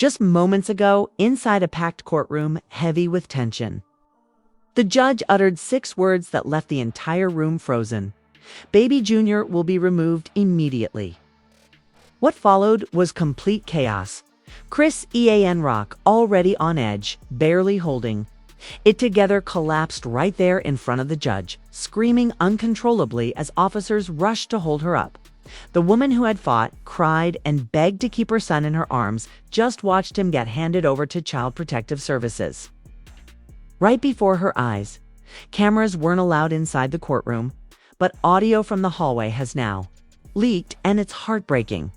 Just moments ago, inside a packed courtroom, heavy with tension. The judge uttered 6 words that left the entire room frozen. Baby Jr. will be removed immediately. What followed was complete chaos. Chrisean Rock, already on edge, barely holding it together, collapsed right there in front of the judge, screaming uncontrollably as officers rushed to hold her up. The woman who had fought, cried, and begged to keep her son in her arms just watched him get handed over to Child Protective Services. Right before her eyes. Cameras weren't allowed inside the courtroom, but audio from the hallway has now leaked, and it's heartbreaking.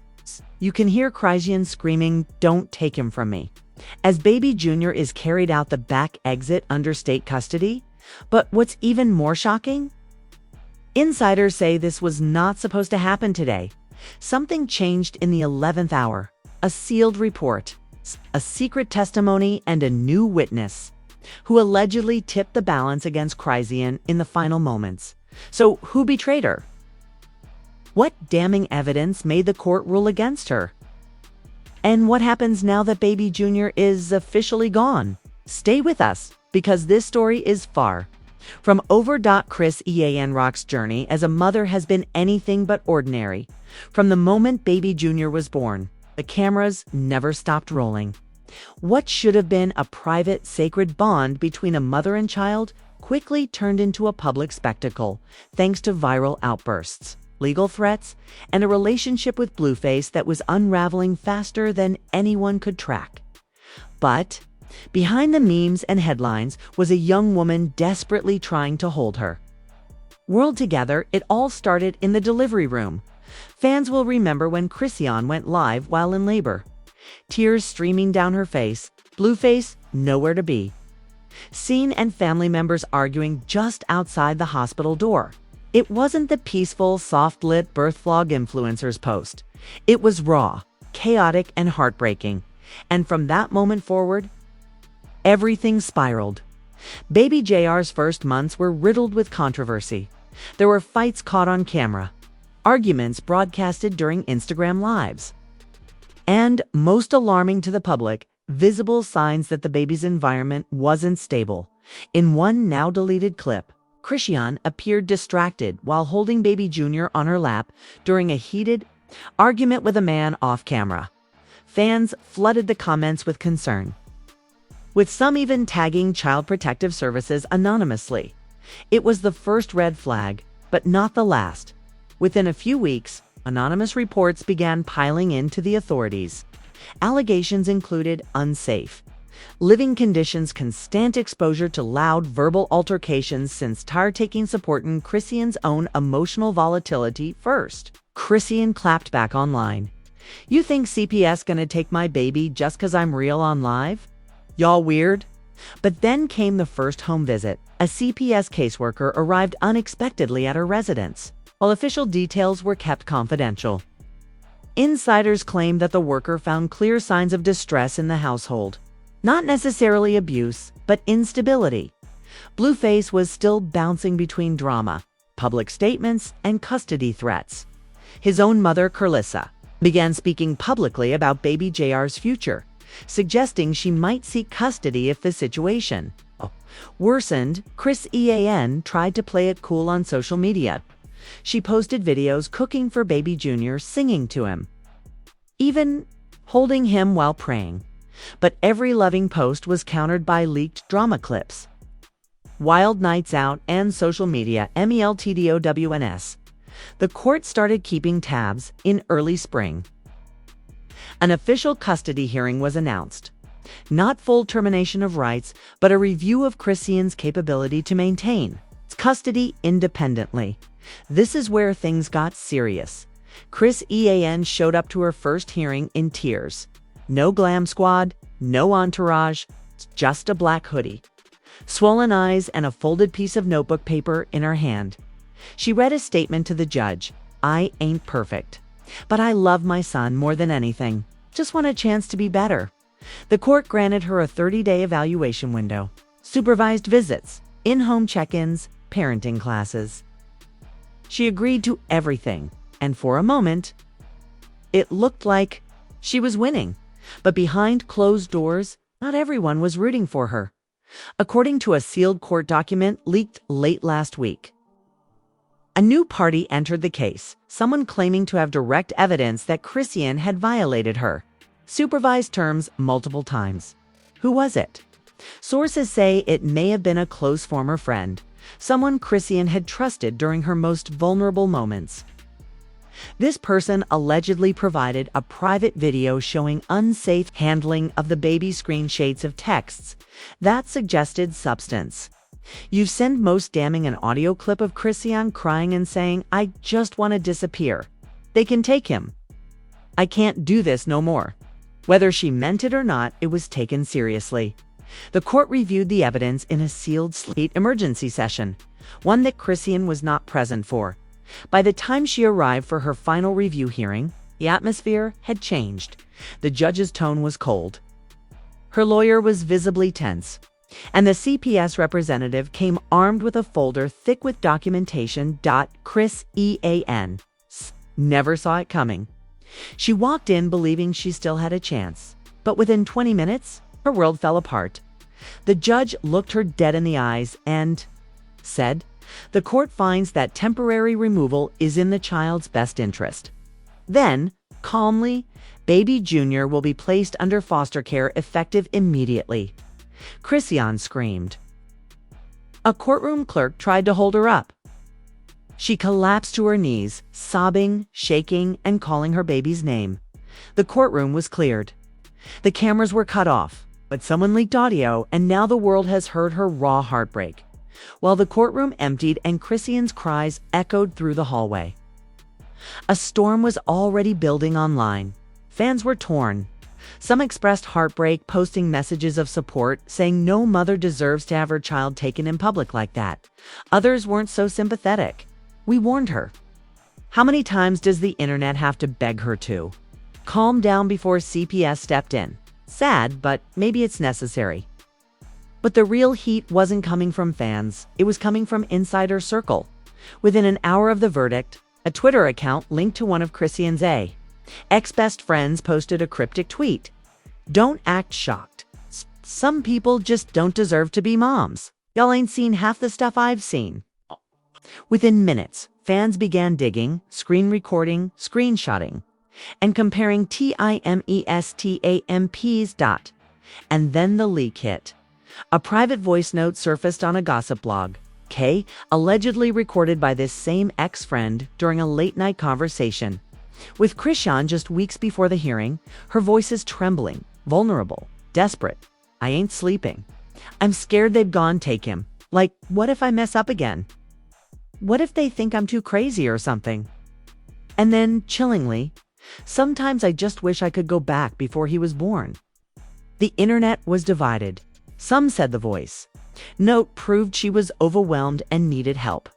You can hear Chrisean screaming, "Don't take him from me," as Baby Jr. is carried out the back exit under state custody. But what's even more shocking? Insiders say this was not supposed to happen today. Something changed in the 11th hour. A sealed report, a secret testimony, and a new witness who allegedly tipped the balance against Chrisean in the final moments. So who betrayed her? What damning evidence made the court rule against her? And what happens now that Baby Jr. is officially gone? Stay with us, because this story is far from over. Chrisean Rock's journey as a mother has been anything but ordinary. From the moment Baby Jr. was born, the cameras never stopped rolling. What should have been a private, sacred bond between a mother and child quickly turned into a public spectacle, thanks to viral outbursts, legal threats, and a relationship with Blueface that was unraveling faster than anyone could track. But behind the memes and headlines was a young woman desperately trying to hold her world together. It all started in the delivery room. Fans will remember when Chrisean went live while in labor. Tears streaming down her face, Blueface nowhere to be seen, and family members arguing just outside the hospital door. It wasn't the peaceful, soft-lit birth vlog influencers post. It was raw, chaotic, and heartbreaking. And from that moment forward, everything spiraled. Baby JR's first months were riddled with controversy. There were fights caught on camera, arguments broadcasted during Instagram lives, and, most alarming to the public, visible signs that the baby's environment wasn't stable. In one now-deleted clip, Chrisean appeared distracted while holding Baby Jr. on her lap during a heated argument with a man off-camera. Fans flooded the comments with concern, with some even tagging Child Protective Services anonymously. It was the first red flag, but not the last. Within a few weeks, anonymous reports began piling into the authorities. Allegations included unsafe living conditions, constant exposure to loud verbal altercations since tire-taking support, and Chrisean's own emotional volatility first. Chrisean clapped back online. "You think CPS gonna take my baby just 'cause I'm real on live? Y'all weird?" But then came the first home visit. A CPS caseworker arrived unexpectedly at her residence, while official details were kept confidential. Insiders claim that the worker found clear signs of distress in the household. Not necessarily abuse, but instability. Blueface was still bouncing between drama, public statements, and custody threats. His own mother, Chrisean, began speaking publicly about Baby JR's future, suggesting she might seek custody if the situation worsened. Chrisean tried to play it cool on social media. She posted videos cooking for Baby Jr., singing to him, even holding him while praying. But every loving post was countered by leaked drama clips, wild nights out, and social media meltdows. The court started keeping tabs. In early spring, an official custody hearing was announced. Not full termination of rights, but a review of Chrisean's capability to maintain custody independently. This is where things got serious. Chrisean showed up to her first hearing in tears. No glam squad, no entourage, just a black hoodie, swollen eyes, and a folded piece of notebook paper in her hand. She read a statement to the judge. "I ain't perfect, but I love my son more than anything. Just want a chance to be better." The court granted her a 30-day evaluation window, supervised visits, in-home check-ins, parenting classes. She agreed to everything, and for a moment, it looked like she was winning. But behind closed doors, not everyone was rooting for her. According to a sealed court document leaked late last week, a new party entered the case, someone claiming to have direct evidence that Chrisean had violated her supervised terms multiple times. Who was it? Sources say it may have been a close former friend, someone Chrisean had trusted during her most vulnerable moments. This person allegedly provided a private video showing unsafe handling of the baby's screenshots of texts that suggested substance. You send most damning an audio clip of Chrisean crying and saying, "I just want to disappear. They can take him. I can't do this no more." Whether she meant it or not, it was taken seriously. The court reviewed the evidence in a sealed slate emergency session, one that Chrisean was not present for. By the time she arrived for her final review hearing, the atmosphere had changed. The judge's tone was cold. Her lawyer was visibly tense, and the CPS representative came armed with a folder thick with documentation. Chrisean never saw it coming. She walked in believing she still had a chance, but within 20 minutes, her world fell apart. The judge looked her dead in the eyes and said, "The court finds that temporary removal is in the child's best interest." Then, calmly, baby Junior will be placed under foster care effective immediately. Chrisean screamed. A courtroom clerk tried to hold her up. She collapsed to her knees, sobbing, shaking, and calling her baby's name. The courtroom was cleared. The cameras were cut off, but someone leaked audio, and now the world has heard her raw heartbreak, while the courtroom emptied and Chrisean's cries echoed through the hallway. A storm was already building online. Fans were torn. Some expressed heartbreak, posting messages of support, saying no mother deserves to have her child taken in public like that. Others weren't so sympathetic. "We warned her." How many times does the internet have to beg her to calm down before CPS stepped in? Sad, but maybe it's necessary. But the real heat wasn't coming from fans. It was coming from inside her circle. Within an hour of the verdict, a Twitter account linked to one of Chrisean's ex-best friends posted a cryptic tweet. "Don't act shocked. Some people just don't deserve to be moms. Y'all ain't seen half the stuff I've seen." Within minutes, fans began digging, screen recording, screenshotting, and comparing timestamps. And then the leak hit. A private voice note surfaced on a gossip blog, allegedly recorded by this same ex-friend during a late-night conversation. With Chrisean just weeks before the hearing, her voice is trembling, vulnerable, desperate. "I ain't sleeping. I'm scared they've gone take him. Like, what if I mess up again? What if they think I'm too crazy or something?" And then, chillingly, "Sometimes I just wish I could go back before he was born." The internet was divided. Some said the voice note proved she was overwhelmed and needed help,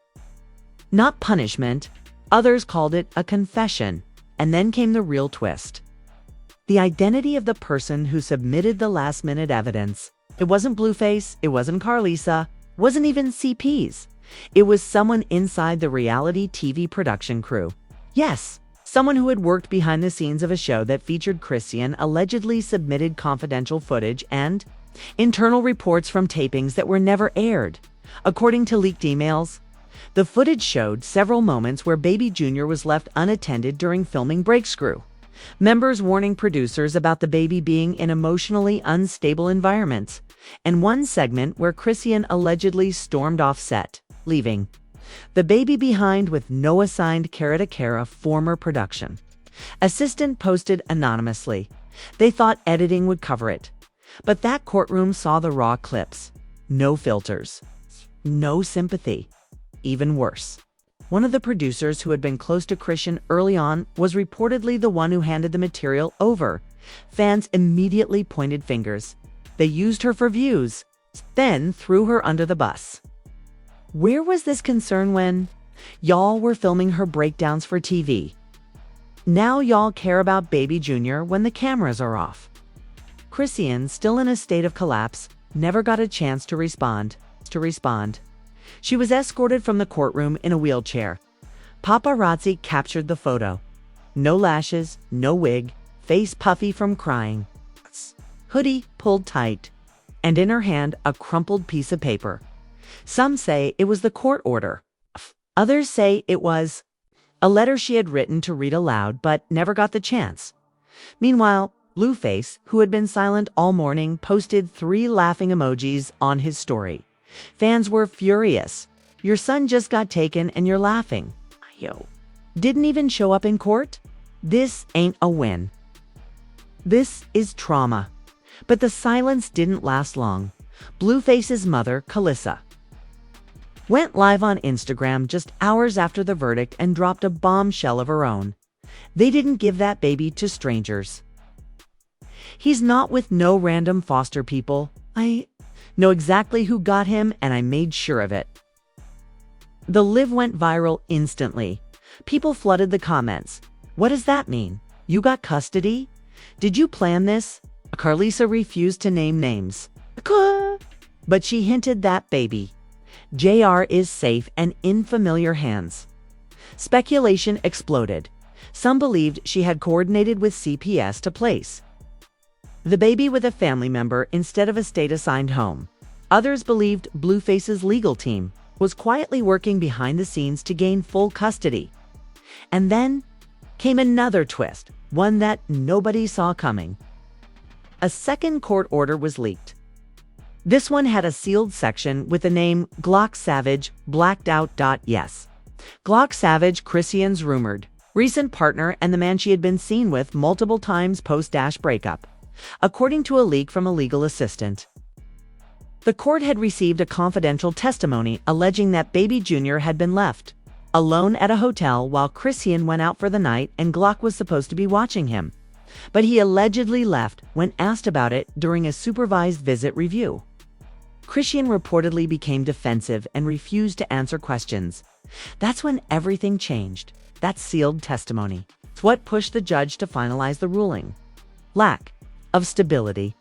not punishment. Others called it a confession. And then came the real twist. The identity of the person who submitted the last-minute evidence. It wasn't Blueface, it wasn't Carlisa, wasn't even CPs. It was someone inside the reality TV production crew. Yes, someone who had worked behind the scenes of a show that featured Chrisean, allegedly submitted confidential footage and internal reports from tapings that were never aired. According to leaked emails, the footage showed several moments where baby Junior was left unattended during filming Breakscrew. Members warning producers about the baby being in emotionally unstable environments, and one segment where Chrisean allegedly stormed off set, leaving the baby behind with no assigned care to care. A former production assistant posted anonymously. They thought editing would cover it, but that courtroom saw the raw clips. No filters, no sympathy. Even worse, one of the producers who had been close to Chrisean early on was reportedly the one who handed the material over. Fans immediately pointed fingers. They used her for views, then threw her under the bus. Where was this concern when y'all were filming her breakdowns for TV? Now y'all care about baby Junior when the cameras are off. Chrisean, still in a state of collapse, never got a chance to respond. She was escorted from the courtroom in a wheelchair. Paparazzi captured the photo. No lashes, no wig, face puffy from crying. hoodie pulled tight, and in her hand a crumpled piece of paper. Some say it was the court order. Others say it was a letter she had written to read aloud but never got the chance. Meanwhile, Blueface, who had been silent all morning, posted 3 laughing emojis on his story. Fans were furious. Your son just got taken and you're laughing. Yo. Didn't even show up in court? This ain't a win. This is trauma. But the silence didn't last long. Blueface's mother, Calissa, went live on Instagram just hours after the verdict and dropped a bombshell of her own. They didn't give that baby to strangers. He's not with no random foster people. I know exactly who got him, and I made sure of it. The live went viral instantly. People flooded the comments. What does that mean? You got custody? Did you plan this? Carlisa refused to name names. But she hinted that baby, JR, is safe and in familiar hands. Speculation exploded. Some believed she had coordinated with CPS to place the baby with a family member instead of a state-assigned home. Others believed Blueface's legal team was quietly working behind the scenes to gain full custody. And then came another twist, one that nobody saw coming. A second court order was leaked. This one had a sealed section with the name Glock Savage blacked out. Yes. Glock Savage, Chrisean's rumored recent partner and the man she had been seen with multiple times post-breakup, according to a leak from a legal assistant. The court had received a confidential testimony alleging that baby Junior had been left alone at a hotel while Chrisean went out for the night and Glock was supposed to be watching him. But he allegedly left when asked about it during a supervised visit review. Chrisean reportedly became defensive and refused to answer questions. That's when everything changed. That sealed testimony. It's what pushed the judge to finalize the ruling. Lack of stability.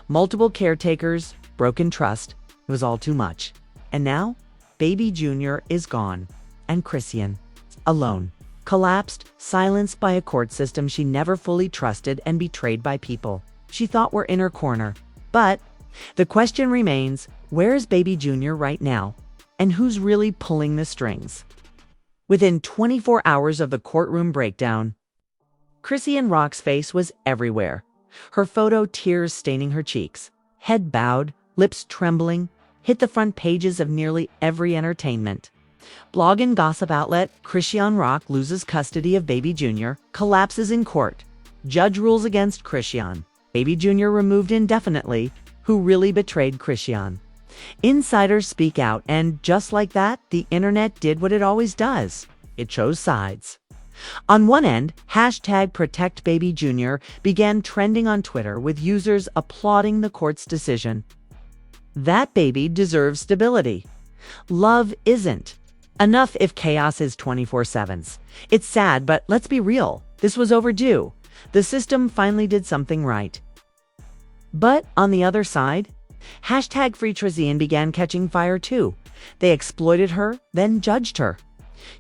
Multiple caretakers, broken trust. It was all too much. And now, baby Junior is gone. And Chrisean, alone. Collapsed, silenced by a court system she never fully trusted and betrayed by people she thought were in her corner. But the question remains, where is baby Junior right now? And who's really pulling the strings? Within 24 hours of the courtroom breakdown, Chrisean Rock's face was everywhere. Her photo, tears staining her cheeks. Head bowed, lips trembling, hit the front pages of nearly every entertainment blog and gossip outlet. Chrisean Rock loses custody of baby Junior, collapses in court. Judge rules against Chrisean. Baby Junior removed indefinitely. Who really betrayed Chrisean? Insiders speak out, and just like that, the internet did what it always does. It chose sides. On one end, #ProtectBabyJr began trending on Twitter with users applauding the court's decision. That baby deserves stability. Love isn't enough if chaos is 24/7. It's sad, but let's be real. This was overdue. The system finally did something right. But on the other side, #FreeChrisean began catching fire too. They exploited her, then judged her.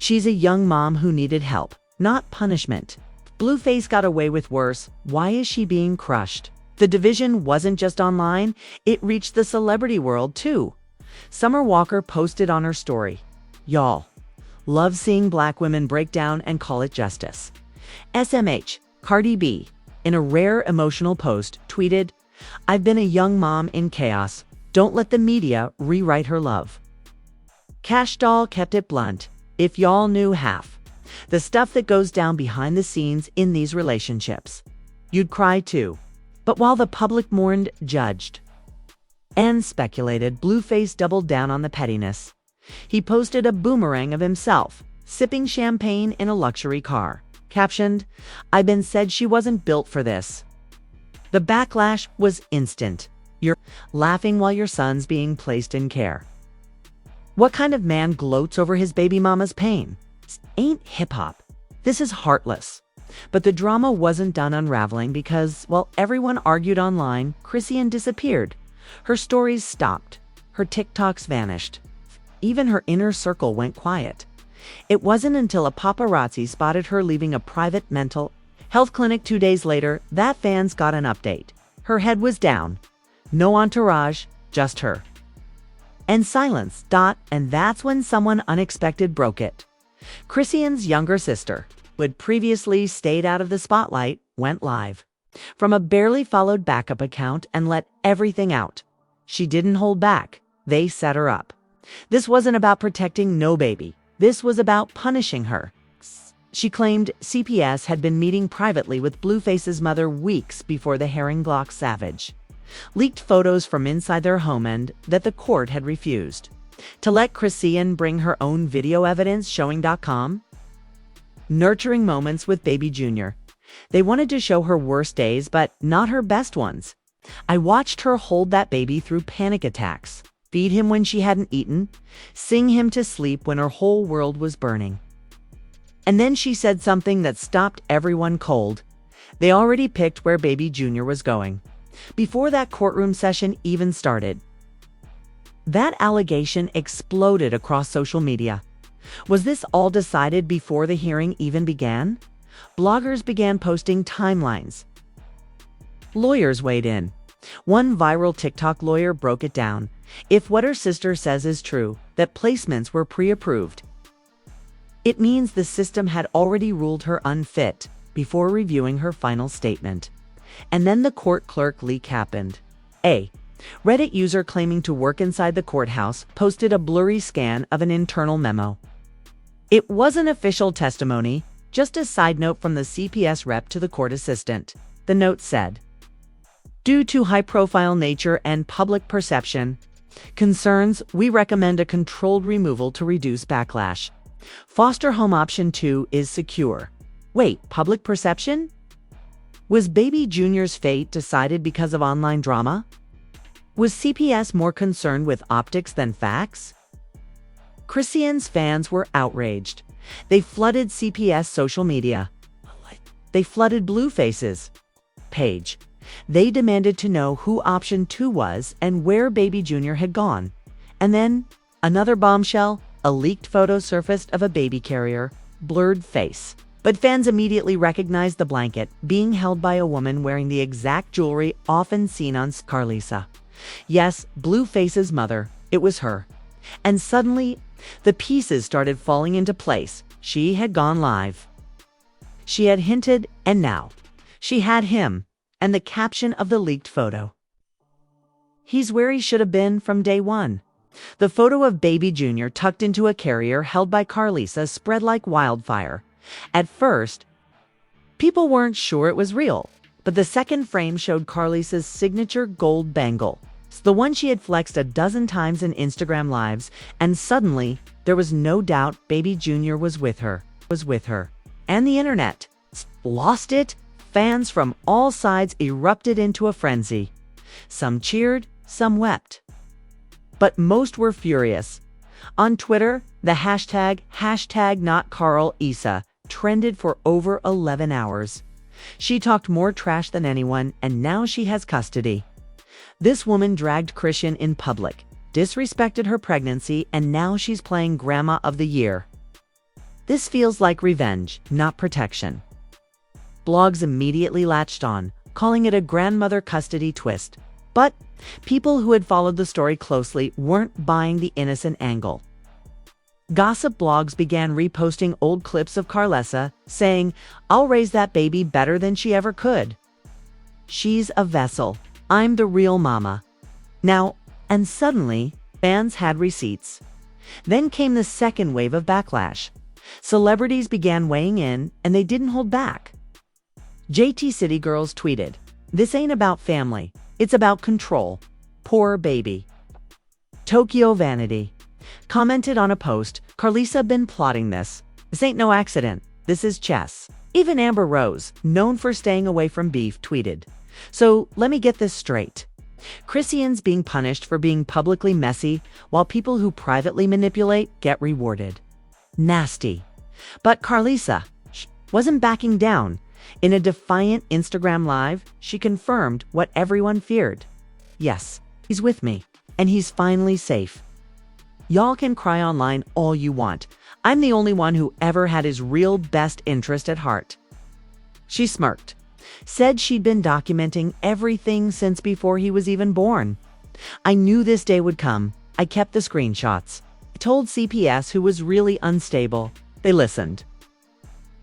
She's a young mom who needed help, not punishment. Blueface got away with worse. Why is she being crushed? The division wasn't just online, it reached the celebrity world too. Summer Walker posted on her story, "Y'all, love seeing black women break down and call it justice." SMH, Cardi B, in a rare emotional post, tweeted, "I've been a young mom in chaos. Don't let the media rewrite her love." Cash Doll kept it blunt. If y'all knew half the stuff that goes down behind the scenes in these relationships, you'd cry too. But while the public mourned, judged, and speculated, Blueface doubled down on the pettiness. He posted a boomerang of himself, sipping champagne in a luxury car, captioned, "I've been said she wasn't built for this." The backlash was instant. You're laughing while your son's being placed in care. What kind of man gloats over his baby mama's pain? This ain't hip-hop. This is heartless. But the drama wasn't done unraveling because, while everyone argued online, Chrisean disappeared. Her stories stopped. Her TikToks vanished. Even her inner circle went quiet. It wasn't until a paparazzi spotted her leaving a private mental health clinic 2 days later that fans got an update. Her head was down. No entourage, just her. And silence. And that's when someone unexpected broke it. Chrisean's younger sister, who had previously stayed out of the spotlight, went live from a barely followed backup account and let everything out. She didn't hold back. They set her up. This wasn't about protecting no baby. This was about punishing her. She claimed CPS had been meeting privately with Blueface's mother weeks before the Herring Glock savage. Leaked photos from inside their home and that the court had refused. To let Chrisean bring her own video evidence showing.com. Nurturing moments with baby Junior. They wanted to show her worst days, but not her best ones. I watched her hold that baby through panic attacks, feed him when she hadn't eaten, sing him to sleep when her whole world was burning. And then she said something that stopped everyone cold. They already picked where baby Junior was going, before that courtroom session even started. That allegation exploded across social media. Was this all decided before the hearing even began? Bloggers began posting timelines. Lawyers weighed in. One viral TikTok lawyer broke it down. If what her sister says is true, that placements were pre-approved, it means the system had already ruled her unfit before reviewing her final statement. And then the court clerk leak happened. A Reddit user claiming to work inside the courthouse posted a blurry scan of an internal memo. It wasn't official testimony, just a side note from the CPS rep to the court assistant. The note said, "Due to high-profile nature and public perception concerns, we recommend a controlled removal to reduce backlash. Foster home option 2 is secure." Wait, public perception? Was baby Junior's fate decided because of online drama? Was CPS more concerned with optics than facts? Chrisean's fans were outraged. They flooded CPS social media. They flooded Blueface's page. They demanded to know who option 2 was and where baby Junior had gone. And then, another bombshell, a leaked photo surfaced of a baby carrier, blurred face. But fans immediately recognized the blanket being held by a woman wearing the exact jewelry often seen on Carlisa. Yes, Blueface's mother. It was her. And suddenly, the pieces started falling into place. She had gone live. She had hinted, and now, she had him, and the caption of the leaked photo. "He's where he should have been from day one." The photo of baby Junior tucked into a carrier held by Carlisa spread like wildfire. At first, people weren't sure it was real, but the second frame showed Carlisa's signature gold bangle, the one she had flexed a dozen times in Instagram lives, and suddenly, there was no doubt baby Junior was with her. And the internet lost it. Fans from all sides erupted into a frenzy. Some cheered, some wept. But most were furious. On Twitter, the hashtag #NotCarlIsa trended for over 11 hours. She talked more trash than anyone, and now she has custody. This woman dragged Chrisean in public, disrespected her pregnancy, and now she's playing Grandma of the Year. This feels like revenge, not protection. Blogs immediately latched on, calling it a grandmother custody twist. But people who had followed the story closely weren't buying the innocent angle. Gossip blogs began reposting old clips of Carlisa, saying, "I'll raise that baby better than she ever could. She's a vessel. I'm the real mama." Now, and suddenly, fans had receipts. Then came the second wave of backlash. Celebrities began weighing in, and they didn't hold back. JT City Girls tweeted, "This ain't about family. It's about control. Poor baby." Tokyo Vanity commented on a post, "Carlisa been plotting this. This ain't no accident. This is chess." Even Amber Rose, known for staying away from beef, tweeted, "So let me get this straight. Chrisean's being punished for being publicly messy, while people who privately manipulate get rewarded. Nasty." But Carlisa wasn't backing down. In a defiant Instagram live, she confirmed what everyone feared. "Yes, he's with me, and he's finally safe. Y'all can cry online all you want. I'm the only one who ever had his real best interest at heart." She smirked. Said she'd been documenting everything since before he was even born. I knew this day would come. I kept the screenshots. I told CPS, who was really unstable. They listened.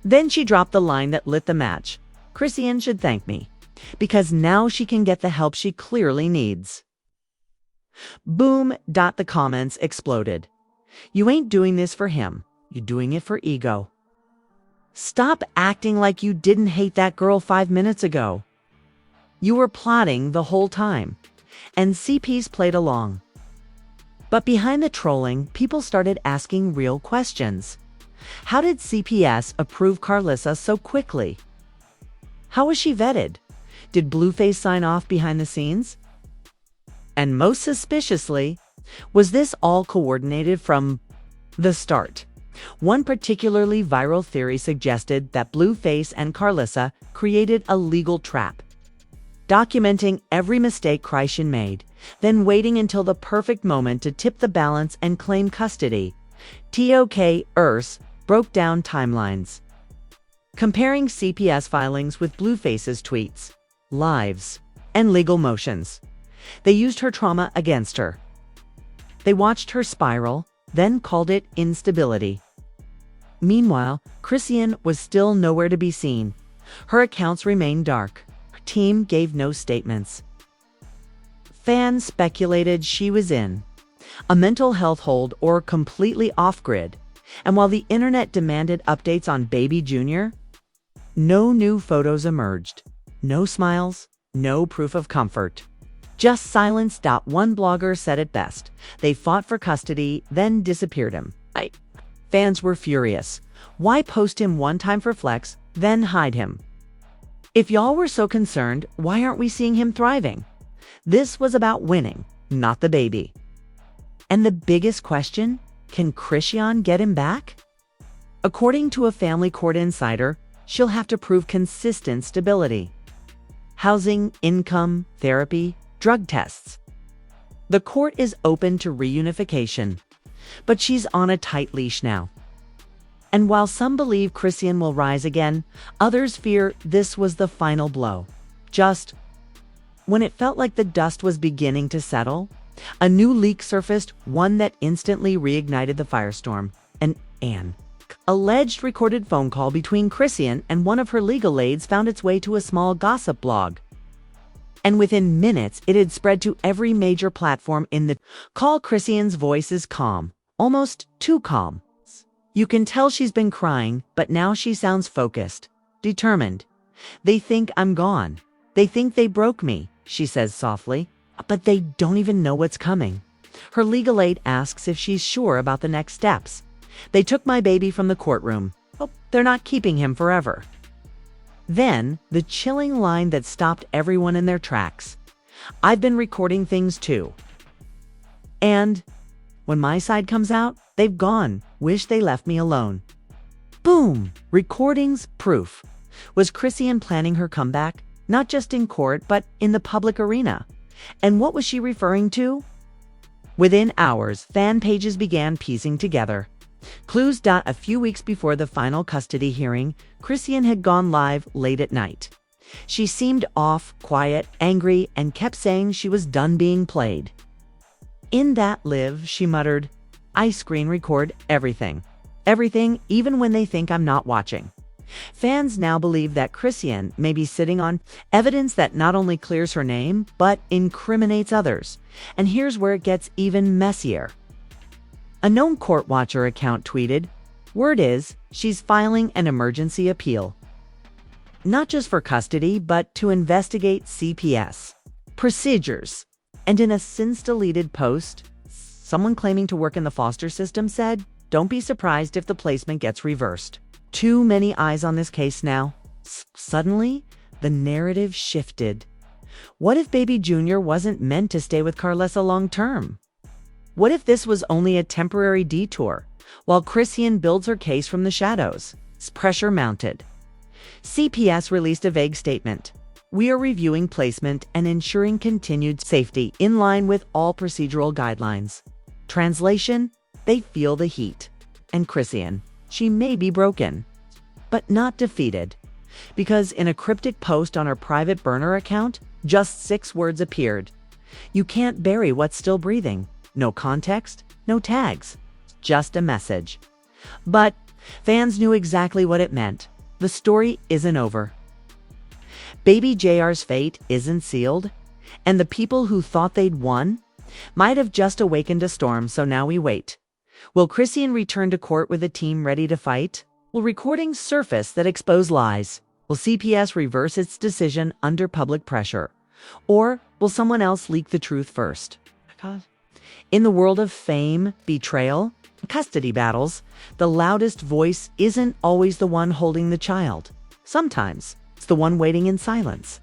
Then she dropped the line that lit the match. Chrisean should thank me, because now she can get the help she clearly needs. Boom. The comments exploded. You ain't doing this for him. You're doing it for ego. Stop acting like you didn't hate that girl 5 minutes ago. You were plotting the whole time, and CPs played along. But behind the trolling, people started asking real questions. How did CPS approve Carlissa so quickly? How was she vetted? Did Blueface sign off behind the scenes? And most suspiciously, was this all coordinated from the start? One particularly viral theory suggested that Blueface and Carlissa created a legal trap, documenting every mistake Chrisean made, then waiting until the perfect moment to tip the balance and claim custody. TOK Urs broke down timelines, comparing CPS filings with Blueface's tweets, lives, and legal motions. They used her trauma against her. They watched her spiral, then called it instability. Meanwhile, Chrisean was still nowhere to be seen. Her accounts remained dark. Her team gave no statements. Fans speculated she was in a mental health hold or completely off-grid. And while the internet demanded updates on Baby Jr., no new photos emerged. No smiles, no proof of comfort. Just silence. One blogger said it best. They fought for custody, then disappeared him. Fans were furious. Why post him one time for flex, then hide him? If y'all were so concerned, why aren't we seeing him thriving? This was about winning, not the baby. And the biggest question, can Chrisean get him back? According to a family court insider, she'll have to prove consistent stability. Housing, income, therapy, drug tests. The court is open to reunification, but she's on a tight leash now. And while some believe Chrisean will rise again, others fear this was the final blow. Just when it felt like the dust was beginning to settle, a new leak surfaced, one that instantly reignited the firestorm. An alleged recorded phone call between Chrisean and one of her legal aides found its way to a small gossip blog. And within minutes, it had spread to every major platform in the call. Chrisean's voice is calm, almost too calm. You can tell she's been crying, but now she sounds focused, determined. They think I'm gone. They think they broke me, she says softly, but they don't even know what's coming. Her legal aide asks if she's sure about the next steps. They took my baby from the courtroom. Oh, they're not keeping him forever. Then, the chilling line that stopped everyone in their tracks. I've been recording things too. And when my side comes out, they've gone. Wish they left me alone. Boom! Recordings, proof. Was Chrisean planning her comeback? Not just in court, but in the public arena. And what was she referring to? Within hours, fan pages began piecing together clues. A few weeks before the final custody hearing, Chrisean had gone live late at night. She seemed off, quiet, angry, and kept saying she was done being played. In that live, she muttered, I screen record everything. Everything, even when they think I'm not watching. Fans now believe that Chrisean may be sitting on evidence that not only clears her name, but incriminates others. And here's where it gets even messier. A known court watcher account tweeted, word is, she's filing an emergency appeal. Not just for custody, but to investigate CPS procedures. And in a since-deleted post, someone claiming to work in the foster system said, don't be surprised if the placement gets reversed. Too many eyes on this case now. Suddenly, the narrative shifted. What if Baby Jr. wasn't meant to stay with Carlissa long-term? What if this was only a temporary detour, while Chrisean builds her case from the shadows? Pressure mounted. CPS released a vague statement. We are reviewing placement and ensuring continued safety in line with all procedural guidelines. Translation, they feel the heat. And Chrisean, she may be broken, but not defeated. Because in a cryptic post on her private burner account, just 6 words appeared. You can't bury what's still breathing. No context, no tags, just a message. But fans knew exactly what it meant. The story isn't over. Baby JR's fate isn't sealed, and the people who thought they'd won might have just awakened a storm, so now we wait. Will Chrisean return to court with a team ready to fight? Will recordings surface that expose lies? Will CPS reverse its decision under public pressure? Or will someone else leak the truth first? In the world of fame, betrayal, and custody battles, the loudest voice isn't always the one holding the child. Sometimes it's the one waiting in silence.